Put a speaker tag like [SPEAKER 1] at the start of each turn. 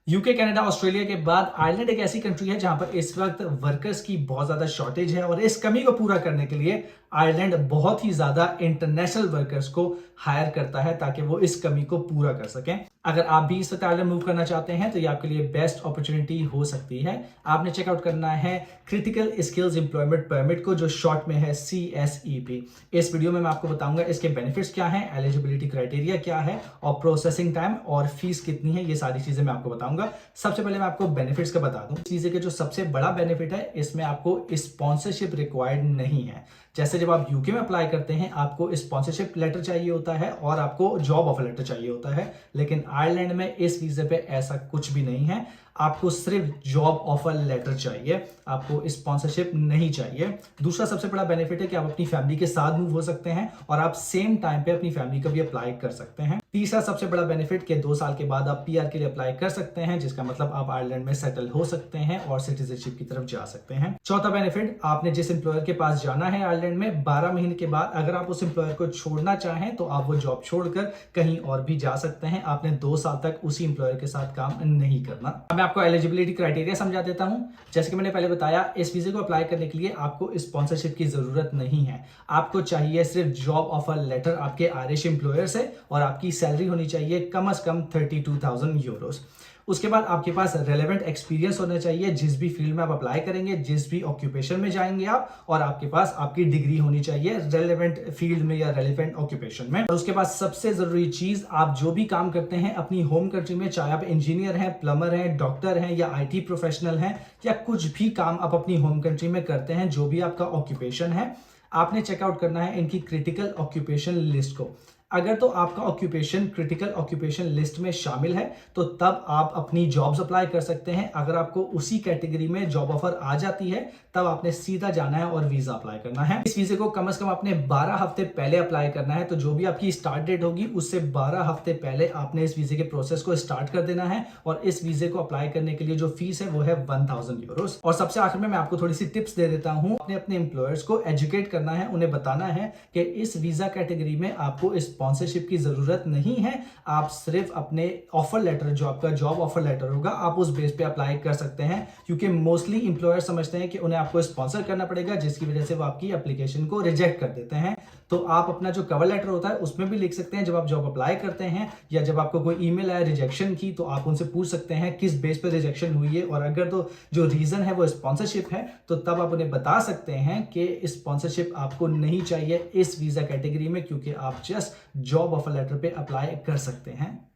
[SPEAKER 1] UK, Canada, Australia के बाद Ireland एक ऐसी कंट्री है जहां पर इस वक्त वर्कर्स की बहुत ज्यादा शॉर्टेज है और इस कमी को पूरा करने के लिए आयरलैंड बहुत ही ज्यादा इंटरनेशनल वर्कर्स को हायर करता है ताकि वो इस कमी को पूरा कर सकें। अगर आप भी इस वक्त आयरलैंड मूव करना चाहते हैं तो ये आपके लिए बेस्ट अपॉर्चुनिटी हो सकती है। आपने चेकआउट करना है क्रिटिकल स्किल्स एम्प्लॉयमेंट परमिट को, जो शॉर्ट में है CSEP। इस वीडियो में मैं आपको बताऊंगा इसके बेनिफिट्स क्या हैं, एलिजिबिलिटी क्राइटेरिया क्या है और प्रोसेसिंग टाइम और फीस कितनी है, ये सारी चीजें मैं आपको बताऊंगा। सबसे पहले मैं आपको बेनिफिट्स का बता दूं। चीजें के जो सबसे बड़ा बेनिफिट है, इसमें आपको स्पॉन्सरशिप रिक्वायर्ड नहीं है। जैसे जब आप यूके में अप्लाई करते हैं आपको स्पॉन्सरशिप लेटर चाहिए होता है और आपको जॉब ऑफर लेटर चाहिए होता है, लेकिन आयरलैंड में इस वीजे पे ऐसा कुछ भी नहीं है। आपको सिर्फ जॉब ऑफर लेटर चाहिए, आपको स्पॉन्सरशिप नहीं चाहिए। दूसरा सबसे बड़ा बेनिफिट है कि आप अपनी फैमिली के साथ मूव हो सकते हैं और आप सेम टाइम पे अपनी फैमिली का भी अप्लाई कर सकते हैं। तीसरा सबसे बड़ा बेनिफिट कि 2 साल के बाद आप PR के लिए अप्लाई कर सकते हैं, जिसका मतलब आप आयरलैंड में सेटल हो सकते हैं और सिटीजनशिप की तरफ जा सकते हैं। चौथा बेनिफिट, आपने जिस एम्प्लॉयर के पास जाना है आयरलैंड में 12 महीने के बाद अगर आप उस एम्प्लॉयर को छोड़ना चाहें तो आप वो जॉब छोड़कर कहीं और भी जा सकते हैं। आपने 2 साल तक उसी एम्प्लॉयर के साथ काम नहीं करना। अब मैं आपको एलिजिबिलिटी क्राइटेरिया समझा देता हूं। जैसे कि मैंने पहले बताया, इस वीजे को अप्लाई करने के लिए आपको स्पॉन्सरशिप की जरूरत नहीं है। आपको चाहिए सिर्फ जॉब ऑफर लेटर आपके आयरिश एम्प्लॉयर से और आपकी सैलरी होनी चाहिए कम से कम 32,000 यूरोस। उसके बाद आपके पास रेलेवेंट एक्सपीरियंस होना चाहिए जिस भी फील्ड में आप अप्लाई करेंगे, जिस भी ऑक्यूपेशन में जाएंगे आप, और आपके पास आपकी डिग्री होनी चाहिए रेलेवेंट फील्ड में या रेलेवेंट ऑक्यूपेशन में। और उसके बाद सबसे जरूरी चीज, आप जो भी काम करते हैं अपनी होम कंट्री में, चाहे आप इंजीनियर हैं, प्लम्बर हैं, डॉक्टर हैं या IT प्रोफेशनल हैं या कुछ भी काम आप अपनी होम कंट्री में करते हैं, जो भी आपका ऑक्यूपेशन है, आपने चेकआउट करना है इनकी क्रिटिकल ऑक्यूपेशन लिस्ट को। अगर तो आपका ऑक्यूपेशन क्रिटिकल ऑक्यूपेशन लिस्ट में शामिल है तो तब आप अपनी जॉब्स अप्लाई कर सकते हैं। अगर आपको उसी कैटेगरी में जॉब ऑफर आ जाती है तब आपने सीधा जाना है और वीजा अप्लाई करना है। इस वीजे को कम से कम आपने 12 हफ्ते पहले अप्लाई करना है। तो जो भी आपकी स्टार्ट डेट होगी उससे 12 हफ्ते पहले आपने इस वीजे के प्रोसेस को स्टार्ट कर देना है। और इस वीजे को अप्लाई करने के लिए जो फीस है वो है 1000 यूरोस। और सबसे आखिर में मैं आपको थोड़ी सी टिप्स दे देता हूं। आपने अपने एम्प्लॉयर्स को एजुकेट करना है, उन्हें बताना है कि इस वीजा कैटेगरी में आपको स्पॉन्सरशिप की जरूरत नहीं है। आप सिर्फ अपने ऑफर लेटर, जो आपका जॉब ऑफर लेटर होगा, आप उस बेस पे अप्लाई कर सकते हैं। क्योंकि मोस्टली एम्प्लॉयर समझते हैं कि उन्हें आपको स्पॉन्सर करना पड़ेगा, जिसकी वजह से वो आपकी एप्लीकेशन को रिजेक्ट कर देते हैं। तो आप अपना जो कवर लेटर होता है उसमें भी लिख सकते हैं, जब आप जॉब अप्लाई करते हैं या जब आपको कोई ईमेल आया रिजेक्शन की, तो आप उनसे पूछ सकते हैं किस बेस पे रिजेक्शन हुई है। और अगर तो जो रीजन है वो स्पॉन्सरशिप है तो तब आप उन्हें बता सकते हैं कि स्पॉन्सरशिप आपको नहीं चाहिए इस वीजा कैटेगरी में, क्योंकि आप जस्ट जॉब ऑफर लेटर पे अप्लाई कर सकते हैं।